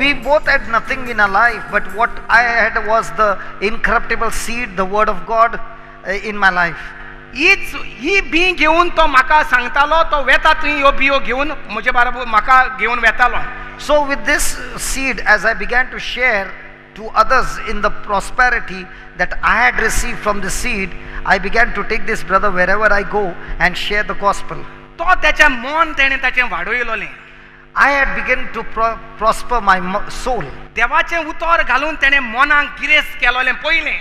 we both had nothing in our life, but what I had was the incorruptible seed, the word of God in my life. ही बी घेऊन तो म्हाका सांगतालो, तो वेता तुवें ह्यो बियो घेऊन म्हजे बाराबर म्हाका घेऊन वेतालो. So with this seed, as I began to share to others in the prosperity that I had received from the seed, I began to take this brother wherever I go and share the gospel. तो त्याच्या मन तेणें ताचें वाडयलोलें. I had begun to prosper my soul. देवाचें उतर घालून तेणें मनाक गिरेस्त केलोलें पयलें.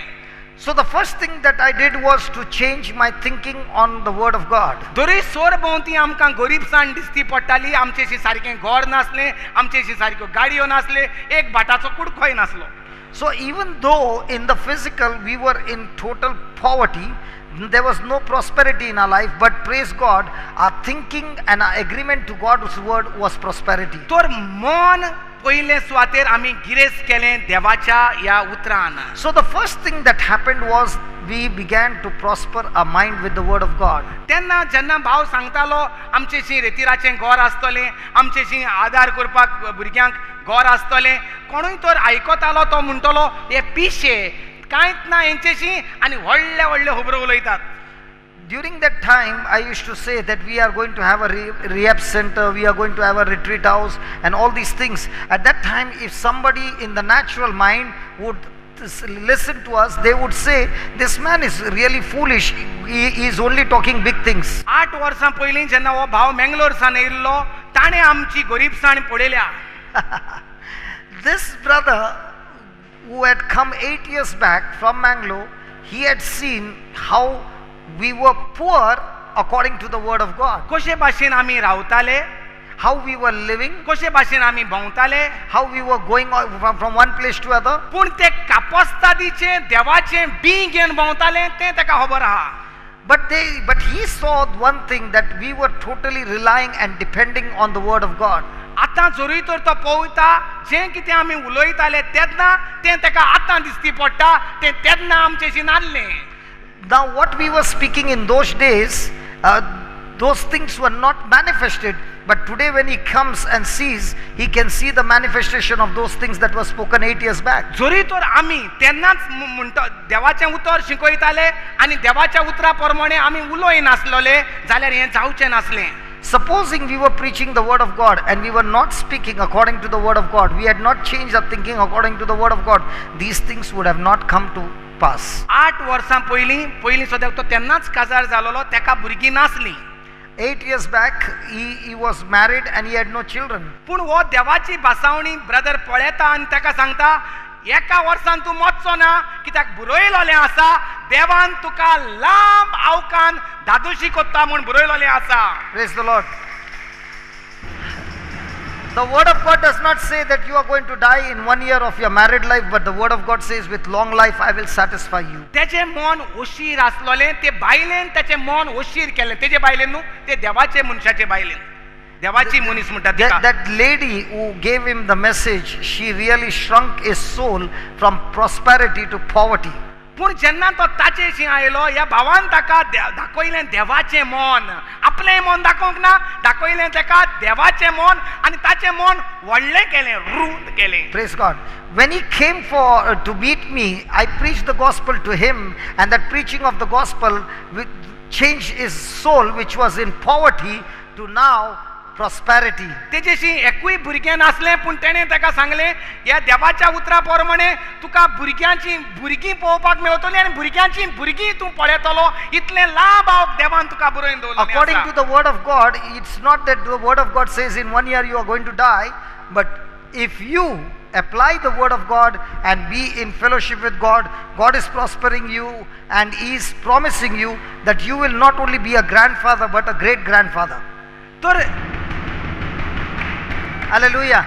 So the first thing that I did was to change my thinking on the word of God. दोरी सोर भोंवती आमकां गरीबसाण दिसती पडटाली, आमचेशी सारकें घर नासलें, आमचेशी सारक्यो गाडयो नासले, एक भाटाचो कुडकोय नासलो. So even though in the physical we were in total poverty, there was no prosperity in our life, but praise God, our thinking and our agreement to God's word was prosperity. तर मन पयले सुवातेर आमी grace केलें देवाच्या ह्या उतरान. So the first thing that happened was we began to prosper our mind with the word of God. तेन्ना जेन्ना भाव सांगतालो आमचेशी रेतीराचें घर आसतलें, आमचेशी आदार करपाक भुरग्यांक घर आसतलें, कोणूय तर आयकतालो तो म्हणटलो हे पिशे कांयच ना हेंचेशी आनी व्हडले व्हडले खबरो उलयतात. During that time, I used to say that we are going to have a rehab center, we are going to have a retreat house and all these things. At that time, if somebody in the natural mind would listen to us, they would say, this man is really foolish, he is only talking big things. 8 वर्सां पयलीं जेन्ना हो भाव मेंगलोरसान येयल्लो, ताणें आमची गरीबसाण पळयल्या. This brother who had come 8 years back from Mangalore, he had seen how we were poor according to the word of God. कशे भाशेन आमी रावताले, how we were living, कशे भाशेन आमी भोंवताले, how we were going from one place to other. पूण ते कापस्तादीचें देवाचें बी घेवन भोंवताले तें ताका खबर आहा. But he saw one thing, that we were totally relying and depending on the word of God. आतां जोरी तर तो पळयता जें कितें आमी उलयताले तेन्ना तें ताका आतां दिसती पडटा, तें तेन्ना आमचेशी नासलें. Now what we were speaking in those days, those things were not manifested, but today when he comes and sees, he can see the manifestation of those things that were spoken 8 years back. जोरी तर आमी तेन्नाच म्हणटा देवाचें उतर शिकयताले आनी देवाच्या उतरा प्रमाणे आमी उलय नासलोले जाल्यार हें जावचें नासलें. Supposing we were preaching the word of God and we were not speaking according to the word of God, we had not changed our thinking according to the word of God, these things would have not come to pass. 8 वर्सां पयलीं सुद्दां तो तेन्नाच काजार जालोलो, तेका भुरगीं नासलीं. 8 years back he was married and he had no children. पूण हो देवाची भासावणी ब्रदर पळयता आनी ताका सांगता, एका वर्सान तूं मरचो ना, कित्याक बरयलोलें आसा, देवान तुका लांब आवकान दादोशी कोत्ता म्हूण बरयलोलें आसा. Praise the Lord. The word of God does not say that you are going to die in 1 year of your married life, but the word of God says with long life I will satisfy you. तेजें मन ओशीर आसलोलें, ते बायलेन तेजें मन ओशीर केलें. तेजे बायलेन न्हू, ते देवाचे मनशाचे बायलेन, देवाची मनीस म्हणटा तिका. That lady who gave him the message, she really shrunk his soul from prosperity to poverty. पूण जेन्ना तो ताचेशी आयलो, ह्या भावान ताका दाखयलें देवाचें मन. आपलें मन दाखोवंक ना, दाखयलें ताका देवाचें मन आनी ताचें मन व्हडलें केलें, रुंद केलें. Praise God. When he came to meet me, I preached the gospel to him, and that preaching of the gospel changed his soul, which was in poverty, to now prosperity. तेजेशी एकूय भुरगें नासलें, पूण तेणें ताका सांगलें, ह्या देवाच्या उतरा प्रमाणे तुका भुरग्यांची भुरगीं पळोवपाक मेळटलीं आनी भुरग्यांची भुरगीं तूं पळयतलो, इतलें लांब हांव देवान तुका बरोवन दवरलें. According to the word of God, it's not that the word of God says in 1 year you are going to die, but if you apply the word of God and be in fellowship with God, God is prospering you and He is promising you that you will not only be a grandfather but a great grandfather. तर Hallelujah.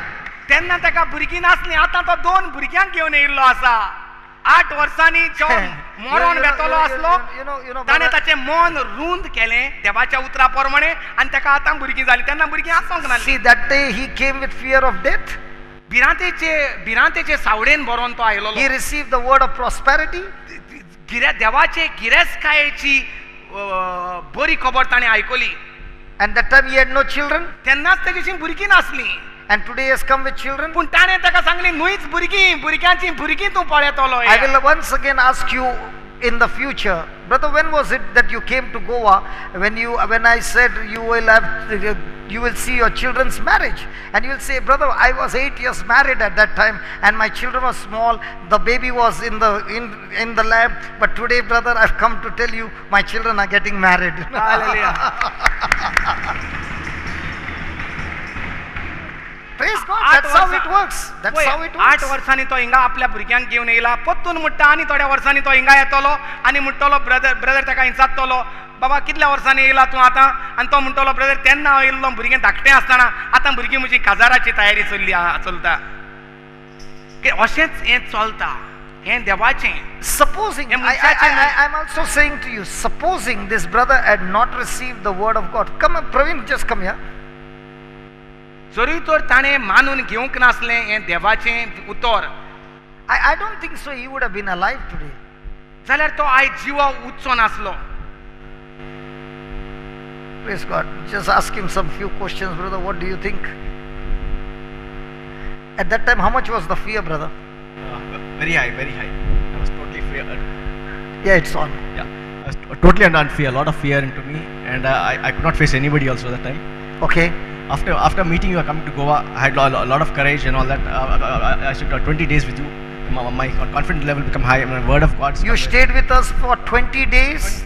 तेन्ना ताका भुरगीं नासलीं, आतां तो 2 भुरग्यांक घेवन येयल्लो आसा. 8 वर्सांनी जो मरोन वेतलो आसलो, ताणें ताचें मन रुंद केलें देवाच्या उतरा प्रमाणे आनी ताका आतां भुरगीं जालीं. तेन्ना भुरगीं आसोंक नासलीं. See, that day he came with fear of death. भिरांतेचे सावडेन बरोवन तो आयलो. He received the word of prosperity. देवाचे गिरेस्तकायेची बरी खबर ताणें आयकली. And that time he had no children. तेन्नाच तेजेशी भुरगीं नासलीं. and today he has come with children. पूण ताणें ताका सांगली न्हूच भुरगीं तूं पळयतलो I will once again ask you in the future, brother, when was it that you came to Goa? When I said you will see your children's marriage, and you will say, brother, I was 8 years married at that time, and my children were small. The baby was in the lab, but today, brother, I've come to tell you, my children are getting married. Hallelujah. Praise God. That's how it works. That's how it works. 8 वर्सांनी तो हिंगा आपल्या भुरग्यांक घेवन येयला, परतून म्हणटा आनी थोड्या वर्सांनी तो हिंगा येतलो आनी म्हणटलो ब्रदर ताका इंचातलो, बाबा कितल्या वर्सांनी येयला तूं आतां? आनी तो म्हणटलो, ब्रदर तेन्ना हांव येयल्लो भुरगें धाकटें आसतना, आतां भुरगीं म्हजी काजाराची तयारी चलता. अशेंच हें चलता, हें देवाचें. Supposing, I'm also saying to you, supposing this brother had not received the word of God. Come on, Praveen, just come here. जरी तर ताणें मानून घेवंक नासलें हें देवाचें उतर, I don't think so he would have been alive today. जाल्यार तो आयज जिवाक उरचो नासलो. Praise God. Just ask him some few questions, brother. What do you think? At that time, how much was the fear, brother? Very high, very high. I was totally fear. Yeah, it's on. Yeah, I was totally under fear, a lot of fear into me, and I could not face anybody also that time. Okay. After meeting you, coming to Goa, I had a lot of courage and all that. I stood 20 days with you. My confidence level become high. My word of God. You stayed with us for 20 days.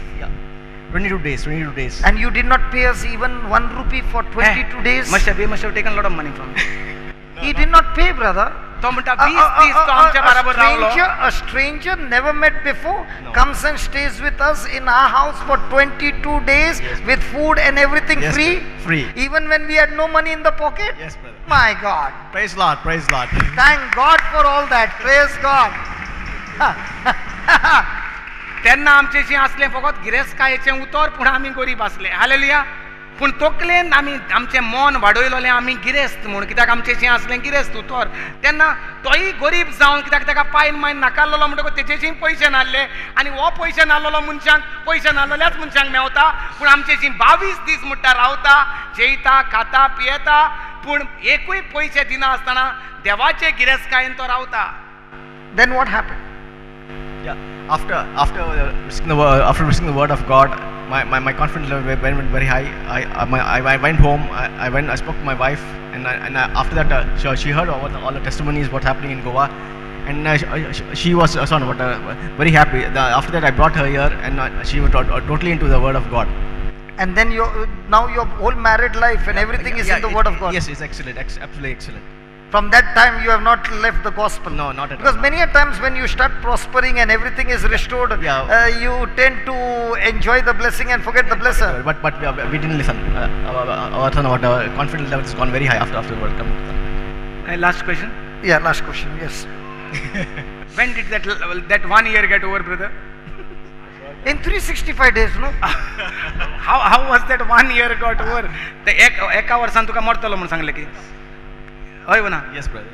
22 days. And you did not pay us even 1 rupee for 22 days. Must have taken a lot of money from me. He did not pay, brother. तो म्हणटा 20-30 तो आमच्या बरोबर रावलो. A stranger never met before, No. comes and stays with us in our house for 22 days, yes, with food and everything, yes, free. Free. Even when we had no money in the pocket. Yes, brother. My God. Praise Lord, praise Lord. Thank God for all that. Praise God. तेन्ना आमचेशी असलें फकत गिरेस्तकायेचें उतर, पूण आमी गरीब आसले. Hallelujah. पूण तकलेन आमी आमचें मन वाडयलोलें आमी गिरेस्त म्हूण, कित्याक आमचेशी असलें गिरेस्त उतर. तेन्ना तोय गरीब जावन, कित्याक ताका पायन मायन नाकारलेलो म्हणटकूच तेजेशी पयशे नासले, आनी हो पयशे नासलेलो मनशांक पयशे नासलेल्याच मनशांक मेवता. पूण आमचेशी 22 दीस म्हणटा रावता, जेयता, खाता, पियेता, पूण एकूय पयशे दिना आसतना देवाचे गिरेस्तकायेन तो रावता. Then what happened? Yeah. After receiving the word of God, my confidence level went very high. I went home. I spoke to my wife, and after that she heard all the testimonies what's happening in Goa, and she was very happy. After that I brought her here, and she was totally into the word of God. And then now your whole married life and everything is in the word of God. Yes, it's excellent, absolutely excellent. From that time you have not left the gospel. No, not at all. Because many a times when you start prospering and everything is restored, you tend to enjoy the blessing and forget the blesser. But we didn't listen. Our confidence level has gone very high after the word come. Last question. Yeah, last question. Yes. When did that 1 year get over, brother? In 365 days, no? How was that 1 year got over? The एका वर्सान तुका मरतलो म्हणून सांगले की होय ना? Yes, brother.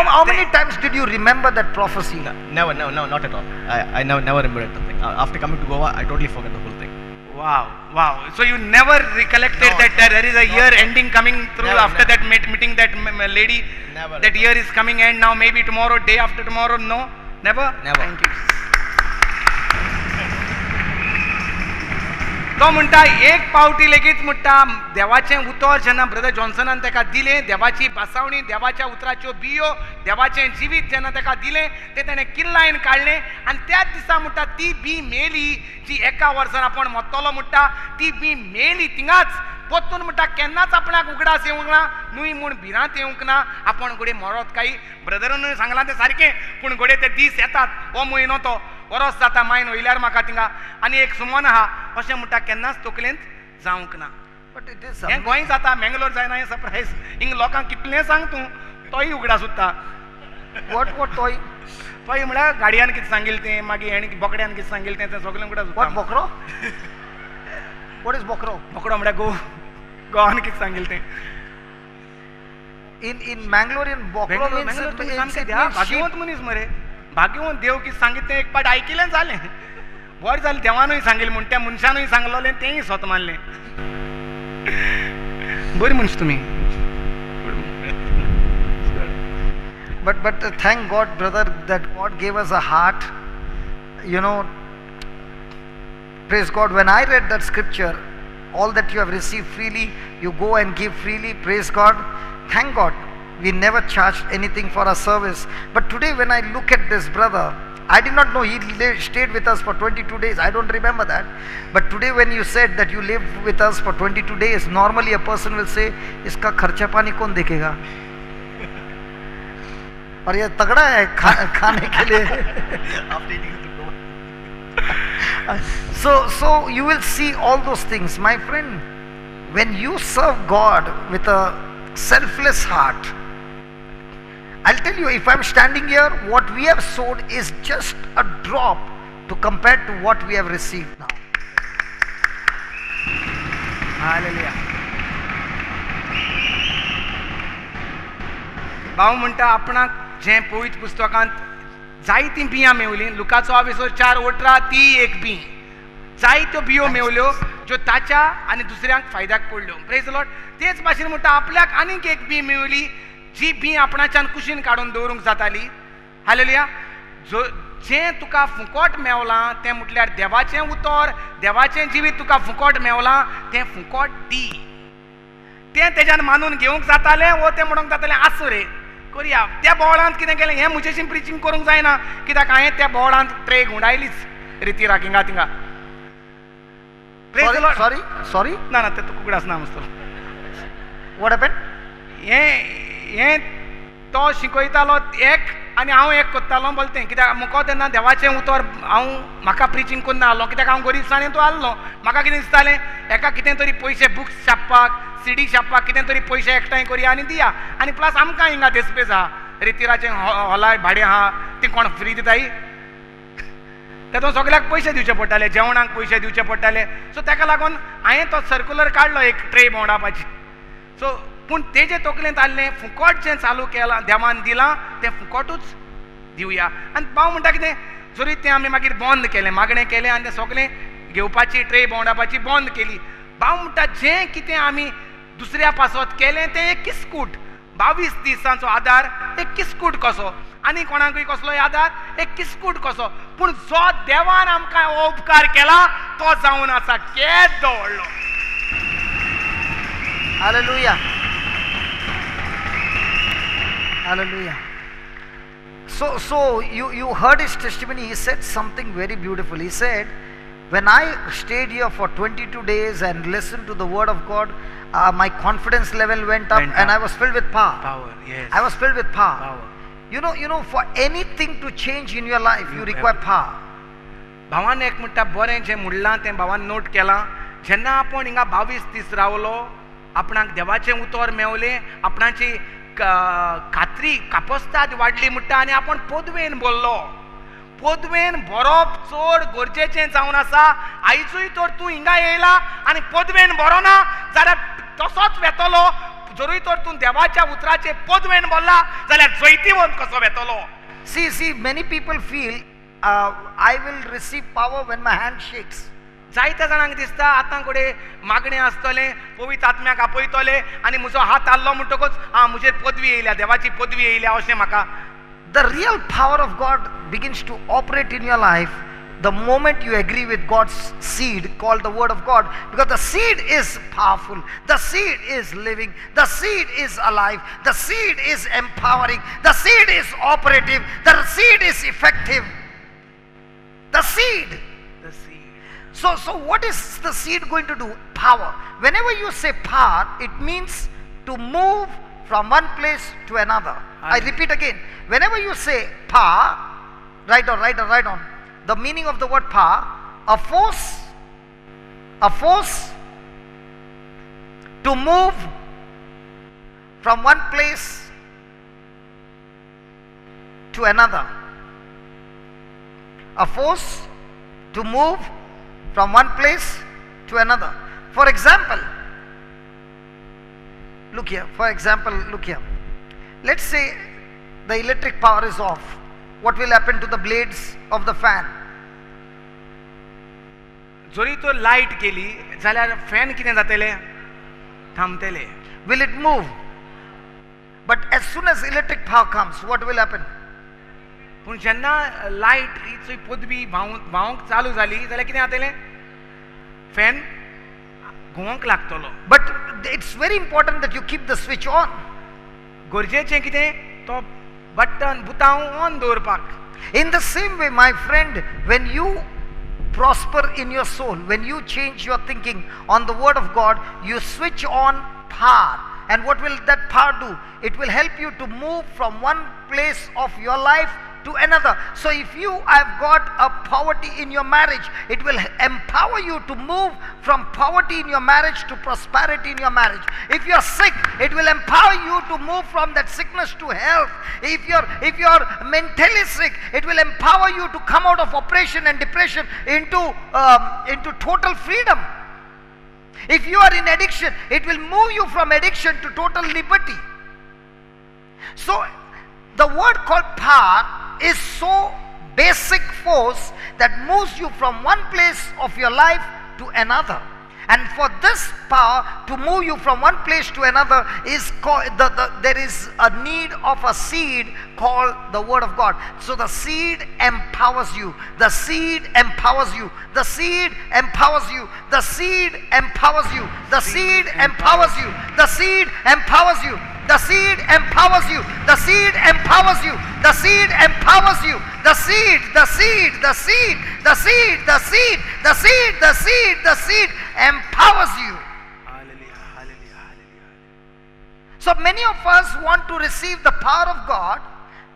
How many times did you remember that prophecy? Never, not at all. I never remembered the thing. After coming to Goa, I totally forgot the whole thing. Wow. So you never recollected that there is a year ending coming through after that meeting that lady? Never. That year is coming end now, maybe tomorrow, day after tomorrow? No? Never? Never. Thank you. तो म्हणटा एक पावटी लेगीत म्हणटा देवाचें उतर जेन्ना brother जॉन्सनान ताका दिलें, देवाची बासावणी, देवाच्या उतराच्यो बियो, देवाचें जिवीत जेन्ना ताका दिलें, तें ताणें किल्लायन काडलें, आनी त्याच दिसा म्हणटा ती बी मेली जी एका वर्सान आपण मरतलो म्हणटा, ती बी मेली थिंगाच. पोत्तून म्हणटा केन्नाच आपणाक उगडास येवंक ना, न्हूय म्हूण भिरांत येवंक ना, आपण घोडे मरत काही. ब्रदरान सांगलां तें सारकें, पूण घोडे ते दीस येतात, हो म्हयनो तो वरस जाता मायन वयल्यार म्हाका थिंगा आनी एक सुमन आहा, अशें म्हणटा केन्नाच तकलेंत जावंक ना. But it is हें गोंय जाता, मेंगलोर जायना हें सरप्रायज. हिंग लोकांक कितलें सांग तूं, तोय उगडास उत्ता. what toy? तोय म्हळ्यार गाडयान कितें सांगिल्लें तें, मागीर हेणें बोकड्यान कितें सांगिल्लें तें सगळें उगडास उत्ता. What bokro? What is bokro? बोकडो म्हळ्यार गोवान कितें सांगिल्लें तें. In Mangalorean, bokro means it means sheep. भाग्यवंत मनीस मरे, भाग्यवंत देव कितें सांगितलें एक पाट आयकिल्लें जालें. बरें जालें देवानूय सांगिल्लें म्हूण त्या मनशानूय सांगलोलें तेंय स्वत मानलें. बरी मनीस तुमी. But thank God, brother, that God gave us a heart. You know, praise God. When I read that scripture, all that you have received freely, you go and give freely. Praise God. Thank God. We never charged anything for our service. But today, when I look at this brother, I did not know he stayed with us for 22 days. I don't remember that. But today, when you said that you lived with us for 22 days, normally a person will say, "Iska kharcha pani kaun dekega?" और ये तगड़ा है खाने के लिए. After eating the So you will see all those things, my friend. When you serve God with a selfless heart, I'll tell you, if I'm standing here, what we have sowed is just a drop to compare to what we have received now. Hallelujah. भाऊ म्हणटा आपणाक जे पवित्र पुस्तकांत जायतीं बियां मेवलीं. लुकाचो आविसो 4:18 ती एक B. जायत्यो बियो मेवल्यो ज्यो ताच्या आनी दुसऱ्यांक फायद्याक पडल्यो. Praise the Lord. तेच भाशेन म्हणटा आपल्याक आनीक एक बी मेवली जी बी आपणाच्यान कुशीन काडून दवरूंक जाताली. हालेलुया. जें तुका फुकट मेवलां तें म्हटल्यार देवाचें उतर, देवाचें जिवीत तुका फुकट मेवलां तें फुकट दी. तें तेज्यान मानून घेवंक जातालें वो तें म्हणूंक जातालें आसूं रे करया. त्या बोवळांत कितें केलें, हें म्हजेशी प्रिचींग करूंक जायना कित्याक हांवें त्या बोवळांत ट्रे गुंडायलीच रिती राकिंगा थिंगा. Sorry? ना ना तें तुका आसना आसतलो. What happened? हें तो शिकयतालो एक आनी हांव एक कोत्तालो बोलतें. कित्याक मुको तेन्ना देवाचें उतर म्हाका प्रिचींग करून ना आहलो कित्याक हांव गरीबसाणेन तो आहलो. म्हाका कितें दिसतालें एका कितें तरी पयशे बुक्स छापपाक, CD छापपाक कितें तरी पयशे एकठांय करया आनी दिया. आनी प्लस आमकां हिंगा देसपेज आहा, रितीराचें हॉलाय भाडें आहा तीं कोण फ्री दिताय. तेतून सगल्याक पयशे दिवचे पडटाले, जेवणाक पयशे दिवचे पडटाले. सो ताका लागून हांवें तो सर्कुलर काडलो एक ट्रे भोंवडावपाची. सो पूण तेजे तकलेंत आसलें फुकट जें चालू केलां देवान दिलां तें फुकटूच दिवया. आनी भाव म्हणटा कितें जरी तें आमी मागीर बंद केलें, मागणें केलें आनी तें सगळें घेवपाची ट्रे भोंवडावपाची बंद केली. भाव म्हणटा जें कितें आमी दुसऱ्या पासत केलें तें एक किस्कूट. 22 दिसांचो आदार एक किस्कूट कसो, आनी कोणाकूय कसलोय आदार एक किस्कूट कसो. पूण जो देवान आमकां हो उपकार केला तो जावन आसा केदो व्हडलो. Hallelujah. Hallelujah. So you heard his testimony. He said something very beautiful. He said, when I stayed here for 22 days and listened to the word of God, my confidence level went up and I was filled with power. Yes. I was filled with power. You know, for anything to change in your life, you require power. भावान एक म्हणटा बरें जें म्हणलां तें भावान note केलां. जेन्ना आपूण हिंगा 22 दीस रावलो, आपणाक देवाचें उतर मेवलें, आपणाची खात्री कापस्ताद वाडली म्हणटा आनी आपूण पोदवेन बोल्लो. पोदवेन बरोवप चड गरजेचें जावन आसा. आयजूय तर तूं हिंगा येयला आनी पोदवेन बरो ना जाल्यार तसोच वेतलो. जरूय तर तूं देवाच्या उतराचेर पोदवेन बोल्ला जाल्यार जैतिवंत कसो वेतलो. See, many people feel I will receive power when my hand shakes. जायत्या जाणांक दिसता आतां घोडे मागणें आसतलें, पवित्र आत्म्याक आपयतले आनी म्हजो हात आल्लो म्हणटकूच म्हजेर पदवी येयल्या, देवाची पदवी येयल्या अशें म्हाका. The real power of God begins to operate in your life the moment you agree with God's seed called the word of God, because the seed is powerful, the seed is living, the seed is alive, the seed is empowering, the seed is operative, the seed is effective. The seed. So what is the seed going to do? Power. Whenever you say power, it means to move from one place to another. I repeat again. Whenever you say power, write on. The meaning of the word power, a force to move from one place to another. A force to move from one place to another. For example, look here. Let's say the electric power is off. What will happen to the blades of the fan? जरी तो light गेली जाल्यार fan कितें जातलें? थांबतले. Will it move? But as soon as electric power comes, what will happen? पूण जेन्ना light ही चोय पदवी व्हांवंक चालू जाली जाल्यार कितें जातलें फॅन घुंवंक लागतलो But it's very important that you keep the switch on. गरजेचें कितें तो बटन बुताव ऑन दवरपाक In the same way, my friend, when you prosper in your soul, when you change your thinking on the word of God, you switch on power. And what will that power do? It will help you to move from one place of your life to another. So if you have got a poverty in your marriage, it will empower you to move from poverty in your marriage to prosperity in your marriage. If you are sick, it will empower you to move from that sickness to health. If you're mentally sick, it will empower you to come out of oppression and depression into total freedom. If you are in addiction, it will move you from addiction to total liberty. So the word called power is so basic force that moves you from one place of your life to another. And for this power to move you from one place to another is there is a need of a seed called the word of God. So the seed empowers you. The seed empowers you. The seed empowers you. The seed empowers you. The seed empowers you. The seed empowers you. The seed empowers you. The seed empowers you. The seed empowers you. The seed, the seed, the seed, the seed, the seed, the seed, the seed, the seed empowers you. Hallelujah, hallelujah, hallelujah. So many of us want to receive the power of God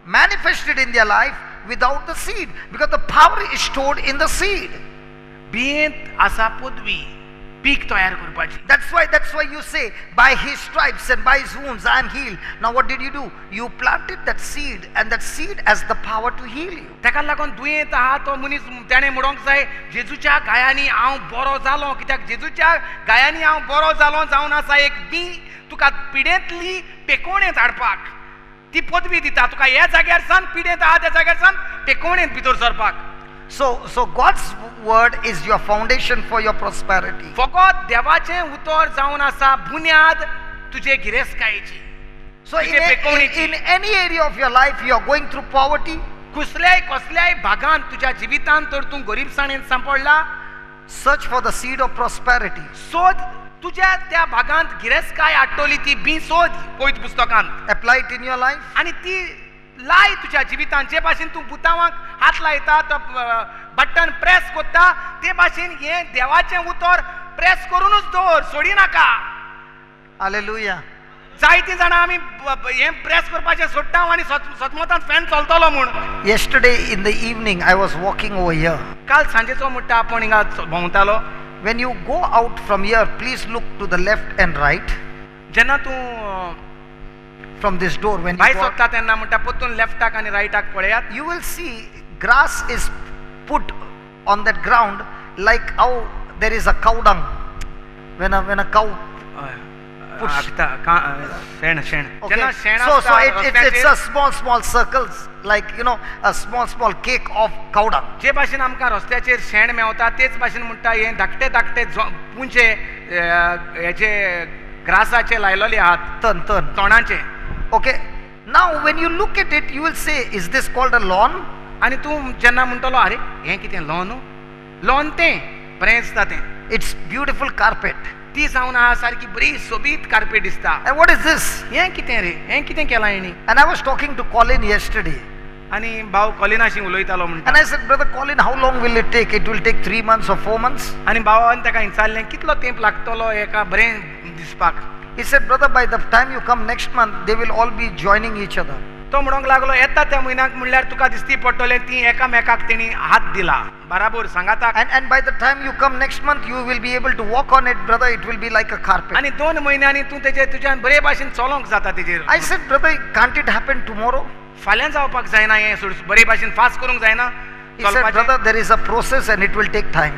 manifested in their life without the seed, because the power is stored in the seed. बियेंत आसा पदवी peak तयार करपाची That's why you say, by his stripes and by his wounds I am healed. Now what did you do? You planted that seed, and that seed has the power to heal you. ताका लागून दुयेंत आहा तो मनीस ताणें म्हणोंक जाय जेजूच्या गायांनी हांव बरो जालो कित्याक जेजूच्या गायांनी हांव बरो जालो जावन आसा एक बी तुका पिडेंतली पेकोवणेंत हाडपाक ती पदवी दिता तुका ह्या जाग्यार सान पिडेंत आहा त्या जाग्यार सान पेकोवणेंत भितर सरपाक So God's word is your foundation for your prosperity. फकत देवाचें उतर जावन आसा बुन्याद तुजे गिरेस्कायेची So in any area of your life you are going through poverty, कसल्याय भागांत तुज्या जिवितांत तर तूं गरीबसाणेंत सांपडला search for the seed of prosperity. सोद तुज्या त्या भागांत गिरेस्काय हाडटली ती बी सोद पळयत पुस्तकांत Apply it in your life. आनी ती लाय तुज्या जिवितांत जे भाशेन तूं बुतावांक हात लायता तो बटन प्रेस करता ते भाशेन हे देवाचें उतर प्रेस करूनच दवर सोडी नाका Hallelujah. जायतीं जाणां आमी हे प्रेस करपाचें सोडटा आनी सतमतांत फॅन चलतलो म्हूण Yesterday in the evening I was walking over here. काल सांजेचो म्हणटा आपण हिंगा भोंवतालो When you go out from here, please look to the left and right. जेन्ना तूं From this door, when you भायर go out, सोदता तेन्ना म्हणटा परतून लेफ्टाक आनी रायटाक पळयात you will see grass is put on that ground like how there is a cow dung. When a cow puts. शेण शेण Okay. जेन्ना शेण So आसता it's a small circles, like a small cake of cow dung. जे भाशेन आमकां रस्त्याचेर शेण मेवता तेच भाशेन म्हणटा हे धाकटे धाकटे पुंजे हेचे ग्रासाचे लायलोले आहात Turn. तोंडाचे Okay. Now when you look at it, you will say, is this called a lawn? आनी तूं जेन्ना म्हणटलो अरे हें कितें लॉन लॉन तें बरें दिसता तें It's beautiful carpet. ती जावन आहा सारकी बरी सोबीत कार्पेट दिसता And what is this? हें कितें रे हें कितें केलां हेणी And I was talking to Colin yesterday. आनी भाव कॉलिनाशी उलयतालो And म्हणटा I said, Brother Colin, how long will it take? It will take 3 months or 4 months. आनी भावान ताका विचारलें कितलो तेंप लागतलो एका बरें दिसपाक He said, Brother, by the time you come next month, they will all be joining each other. तो म्हणूंक लागलो येता त्या म्हयन्याक म्हणल्यार तुका दिसती पडटलें ती एकामेकाक तेणी हात दिला बराबर सांगाताक And by the time you come next month, you will be able to walk on it, brother. It will be like a carpet. आनी 2 म्हयन्यांनी तूं तुज्यान बरे भाशेन चलोंक जाता तेजेर I said, Brother, can't it happen tomorrow? फाल्यां जावपाक जायना हें बरे भाशेन फास्ट करूंक जायना He said, चलपाचें Brother, there is a process and it will take time.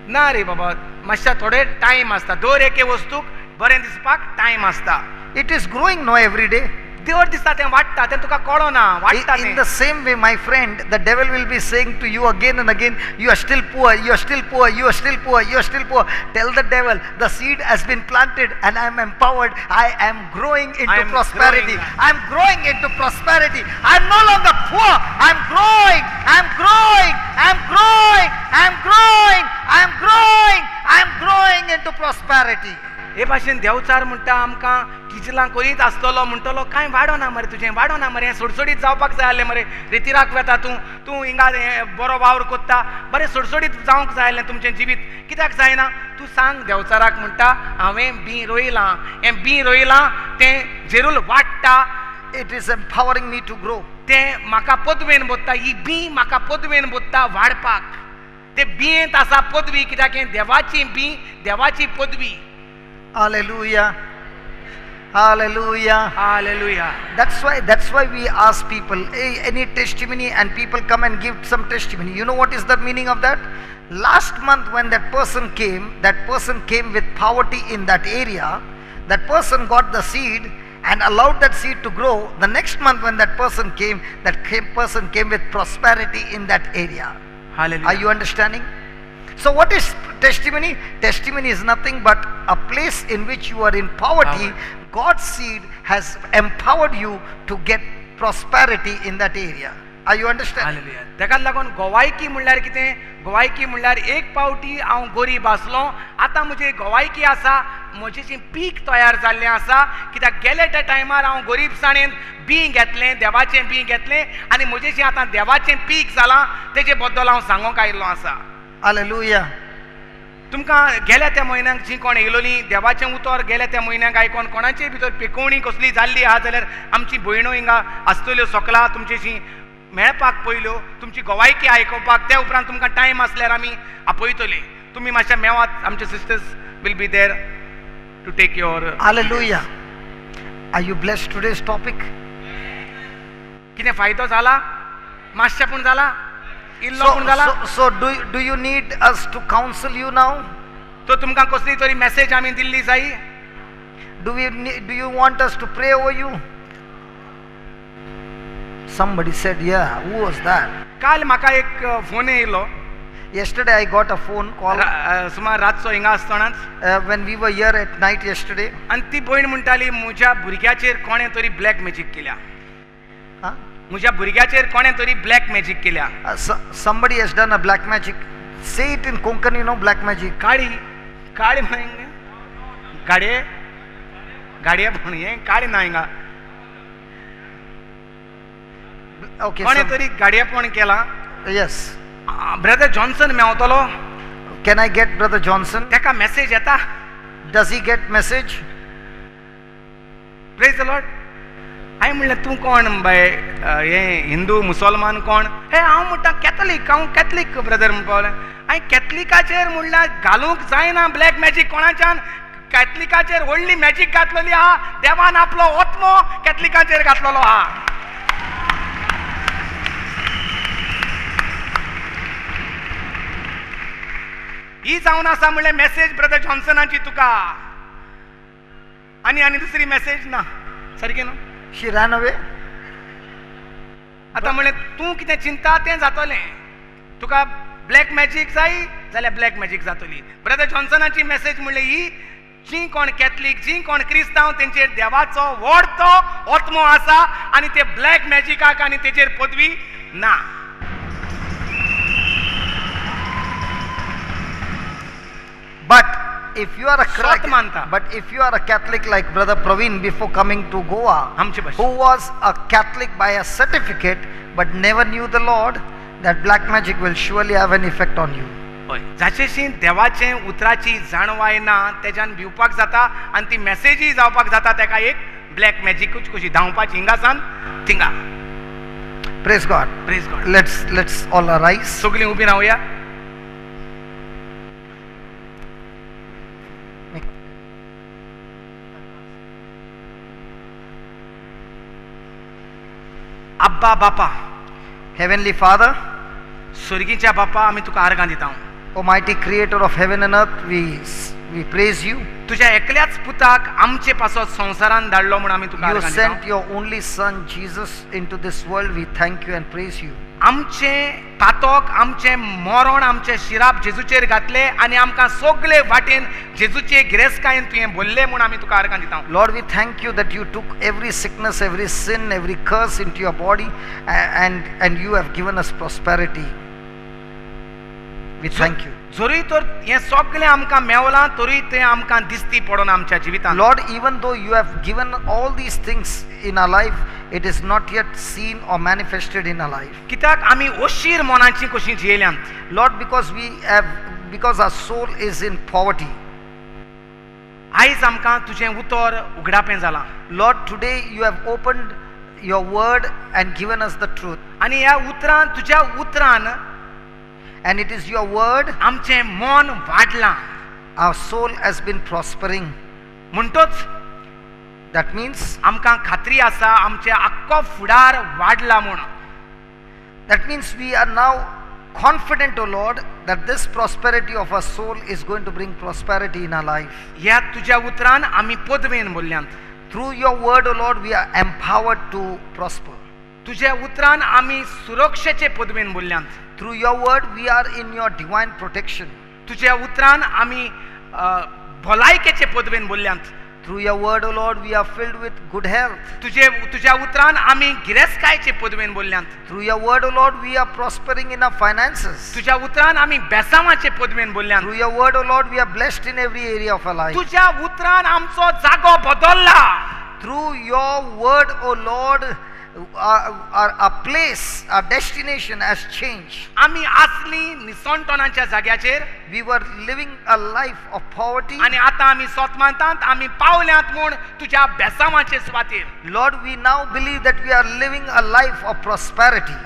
ना रे बाबा मातशा थोडे टायम आसता दर एके वस्तूक बरें दिसपाक टायम आसता It is growing now every day. देवर दिसता तें वाडटा तें तुका कळना वाडटा In तें the same way, my friend, the devil will be saying to you again and again, you are still poor, you are still poor, you are still poor, you are still poor. Tell the devil, the seed has been planted and I am empowered. I am growing into I am prosperity. growing. I am growing into prosperity. I am no longer poor. I am growing. I am growing. I am growing. I am growing. I am growing. I am growing into prosperity. हे भाशेन देवचार म्हणटा आमकां किचलां करीत आसतलो म्हणटलो कांय वाडोना मरे तुजें वाडोना मरे हें सुडसुडीत जावपाक जाय आसलें मरे रितीराक वेता तूं हिंगा बरो वावर कोत्ता बरें सुडसुडीत जावंक जाय आसलें तुमचें जिवीत कित्याक जायना तूं सांग देवचाराक म्हणटा हांवें बी रोयलां हें बी रोयलां तें जेरूल वाडटा It is empowering me to grow. तें म्हाका पदवेन बोत्ता ही बी म्हाका पदवेन बोत्ता वाडपाक ते बियेंत आसा पदवी कित्याक हें देवाची बी देवाची पदवी Hallelujah. Hallelujah. Hallelujah That's why we ask people, hey, any testimony, and people come and give some testimony. You know what is the meaning of that? Last month when that person came with poverty in that area. That person got the seed and allowed that seed to grow. The next month when that person came, person came with prosperity in that area. Hallelujah Are you understanding? So what is testimony? Testimony is nothing but a place in which you are in poverty. God's seed has empowered you to get prosperity in that area. Are you understanding? Hallelujah तेकाच लागून गोवायकी म्हणल्यार कितें गोवायकी म्हणल्यार एक पावटी हांव गरीब आसलो आतां म्हजी गोवायकी आसा म्हजें पीक तयार जाल्लें आसा कित्याक गेले त्या टायमार हांव गरीबसाणेन बी घेतलें देवाचें बी घेतलें आनी म्हजें आतां देवाचें पीक जालां तेजे बद्दल हांव सांगूंक आयिल्लो आसा Hallelujah. तुमकां गेल्या त्या म्हयन्याक जी कोण येयलोली देवाचें उतर गेल्या त्या म्हयन्याक आयकोन कोणाचेय भितर पिकोवणी कसली जाल्ली आहा जाल्यार आमची भयणो हिंगा आसतल्यो सगळा तुमचेशी मेळपाक पयल्यो तुमची गोवायकी आयकोवपाक त्या उपरांत तुमकां टायम आसल्यार आमी आपयतले तुमी मातशे मेवात आमचे sisters will be there to take your Hallelujah. Are you blessed today's topic? कितें फायदो जाला मातशें पूण जाला इल्लो पूण जाला So do you need us to counsel you now? तो तुमकां कसली तरी मेसेज आमी दिल्ली जायी Do you want us to pray over you? Somebody said, yeah. Who was that? काल म्हाका एक फोन येयलो Yesterday I got a phone call सुमार रातचो हिंगा आसतनाच when we were here at night yesterday. आनी ती भयण म्हणटाली म्हज्या भुरग्याचेर कोणें तरी ब्लॅक मॅजीक केल्या Huh? म्हज्या भुरग्याचेर कोणें तरी ब्लॅक मॅजीक केल्या Somebody has done a black magic. Say it in Konkan, you know, black magic. काळी काळी म्हण गाडये गाडये म्हण हें काळी ना हिंगा Okay. कोणें तरी गाडयेपण केला Yes. ब्रदर जॉन्सन मेवतलो Can I get Brother Johnson? तेका मेसेज येता Does he get message? Praise the lord हांवें म्हणलें तूं कोण बाय हें हिंदू मुसलमान कोण हे हांव म्हणटा कॅथलीक हांव कॅथलीक ब्रदर म्हण पावलें हांवें कॅथलिकाचेर म्हणल्यार घालूंक जायना ब्लॅक मॅजीक कोणाच्यान कॅथलिकाचेर व्हडली मॅजीक घातलेली आहा देवान आपलो ओत्मो कॅथलिकाचेर घातलेलो आहा ही जावन आसा म्हणलें मेसेज ब्रदर जॉन्सनाची तुका आनी दुसरी मेसेज ना सारकें न्हू She ran away. आतां म्हणलें तूं कितें चिंता तें जातलें तुका ब्लॅक मॅजीक जायी जाल्यार ब्लॅक मॅजीक जातली ब्रदर जॉन्सनाची मेसेज म्हणली ही जी कोण कॅथलीक जी कोण क्रिस्तांव तेंचेर देवाचो व्हड तो ओत्मो आसा आनी ते ब्लॅक मॅजिकाक आनी तेचेर पदवी ना But if you are a Short manta. but if you are a Catholic like Brother Praveen before coming to Goa, आमचे भाशेन who was a Catholic by a certificate but never knew the Lord, that black magic will surely have an effect on you. हय जाचेशी देवाचें उतराची जाणवाय ना तेज्यान भिवपाक जाता आनी ती मेसेजूय जावपाक जाता तेका एक ब्लॅक मॅजिकूच कशी धांवपाची हिंगासान थिंगा Praise God. Praise God Let's all arise. सगळीं उबी रावया अब्बा बापा Heavenly Father, स्वर्गीच्या बापा आमी तुका आर्गां दिता Almighty Creator of heaven and earth, We praise you. तुझ्या एकल्याच पुताक आमचे पासत संवसारान धाडलो म्हूण आमी तुका You आर्गां sent दिता. your only son Jesus into this world. We thank you and praise you. आमचे पातोक आमचे मरण आमचे शिराप जेजूचेर घातले आनी आमकां सगळे वाटेन जेजूचे गिरेस्कायेन तुवें भरले म्हूण आमी तुका आर्गां दिता. Lord, we thank you that you took every sickness, every sin, every curse into your body, and you have given us prosperity. We thank you. जरी तर हें सगळें आमकां मेवलां तरी तें आमकां दिसती पडोन आमच्या जिवितांत. Lord, even though you have given all these things in our life, it is not yet seen or manifested in our life. कित्याक आमी ओशीर मोनाची कशीं जियेल्यांत. Lord, because our soul is in poverty. आयज आमकां तुजें उतर उगडापें जालां. Lord, today you have opened your word and given us the truth. आनी ह्या उतरान तुज्या उतरान And it is your word, आमचें मन वाडलां. our soul has been prospering. म्हणटच That means आमकां खात्री आसा आमचे आख्खो फुडार वाडला म्हूण. That means we are now confident, O Lord, that this prosperity of our soul is going to bring prosperity in our life. ह्या तुज्या उतरान आमी पदवेन बोल्ल्यांत. Through your word, O Lord, we are empowered to prosper. तुज्या उतरान आमी सुरक्षेचे पदवेन बोल्ल्यांत. Through your word, we are in your divine protection. तुज्या उतरान आमी भलायकेचे पदवेन बोल्ल्यांत. Through your word, O Lord, we are filled with good health. तुज्या उतरान आमी गिरेस्कायचे पदवेन बोल्ल्यांत. Through your word, O Lord, we are prospering in our finances. तुज्या उतरान आमी बेसांवाचे पदवेन बोल्ल्यांत. Through your word, O Lord, we are blessed in every area of our life. तुज्या उतरान आमचो जागो बदलला. Through your word, O Lord, our place, our destination has changed. आमी आसली निसंटोनाच्या जाग्याचेर We were living a life of poverty. आनी आतां आमी सोतमांतात आमी पावल्यांत म्हूण तुज्या बेसांवाचे सुवातेर. Lord, we now believe that we are living a life of prosperity.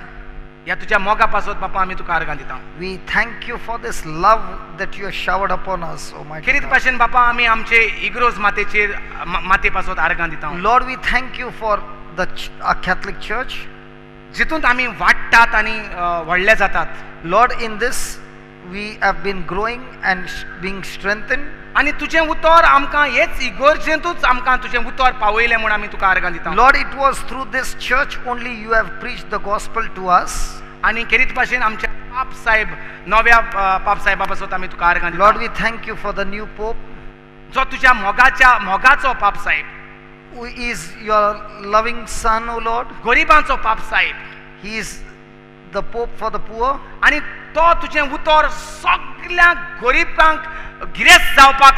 ह्या तुज्या मोगा पासत बापा आमी तुका आर्गां दिता. We thank you for this love that you have showered upon us, Almighty खेरीत God. भाशेन बापा आमी आमचे इग्रोज माते पासत आर्गां दिता. Lord, we thank you for our Catholic Church. जितूंत आमी वाडटात आनी व्हडले जातात. Lord, in this we have been growing and being strengthened. आनी तुजें उतर आमकां हेच इगर्जेंतूच आमकां तुजें उतर पावयलें म्हूण आमी तुका आर्गां दिता. Lord, it was through this church only you have preached the gospel to us. आनी खेरीत भाशेन आमच्या पाप साहेब नव्या पाप साहेबा पासत आमी तुका आर्गां दिता. Lord, we thank you for the new Pope, जो तुज्या मोगाचो पाप साहेब, who is your loving son, O Lord. गरिबांचो पाप साहेब. He is the Pope for the poor. आनी तो तुजें उतर सगळ्या गरिबांक गिरेस्त जावपाक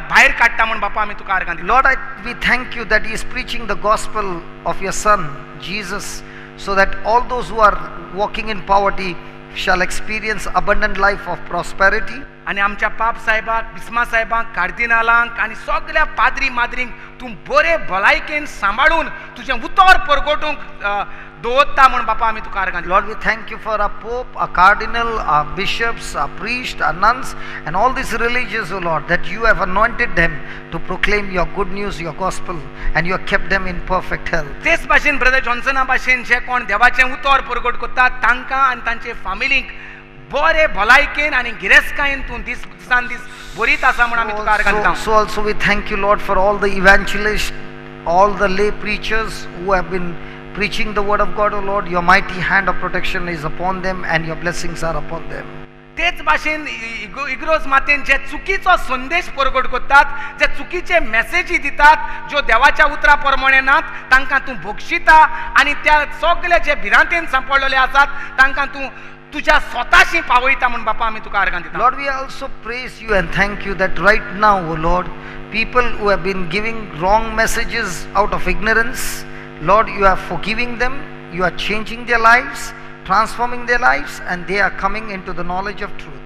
भायर काडटा म्हूण बापा आमी तुका आर्गां दिता. Lord, we thank you that he is preaching the gospel of your son, Jesus, so that all those who are walking in poverty shall experience abundant life of prosperity. आनी आमच्या पाप साहेबाक, बिस्मा साहेबांक, कार्दिनालांक आनी सगळ्या पाद्री माद्रींक तूं बरे भलायकेन सांबाळून तुजें उतर परगटूंक दवरता म्हूण बापा आमी तुका आर्गां दिता. Lord, we thank you for our Pope, our Cardinal, our bishops, our priests, our nuns, and all these religious, O Lord, that you have anointed them to proclaim your good news, your gospel, and you have kept them in perfect health. तेच भाशेन brother जॉन्सना भाशेन जे कोण देवाचें उतर परगट करतात तांकां आनी तांचे फामिलीक बरे भलायकेन आनी गिरेस्कायेन तूं दिसान दीस बरीत आसा म्हूण आमी तुका आर्गां दिता. So also we thank you, Lord, for all the evangelists, all the lay preachers who have been preaching the word of God, O Lord. Your mighty hand of protection is upon them and your blessings are upon them. तेच भाशेन इग्रोज मातेन जे चुकीचो संदेश परगट करतात, जे चुकीचे मेसेजी दितात, ज्यो देवाच्या उतरा प्रमाणे नात, तांकां तूं भोगशिता आनी त्या सगळे जे भिरांतेन सांपडलेले आसात तांकां तूं तुज्या स्वताशी पावयता म्हूण बापा आमी तुका आर्गां दिता. Lord, we also praise you and thank you that right now, O Lord, people who have been giving wrong messages out of ignorance, Lord, you are forgiving them, you are changing their lives, transforming their lives, and they are coming into the knowledge of truth.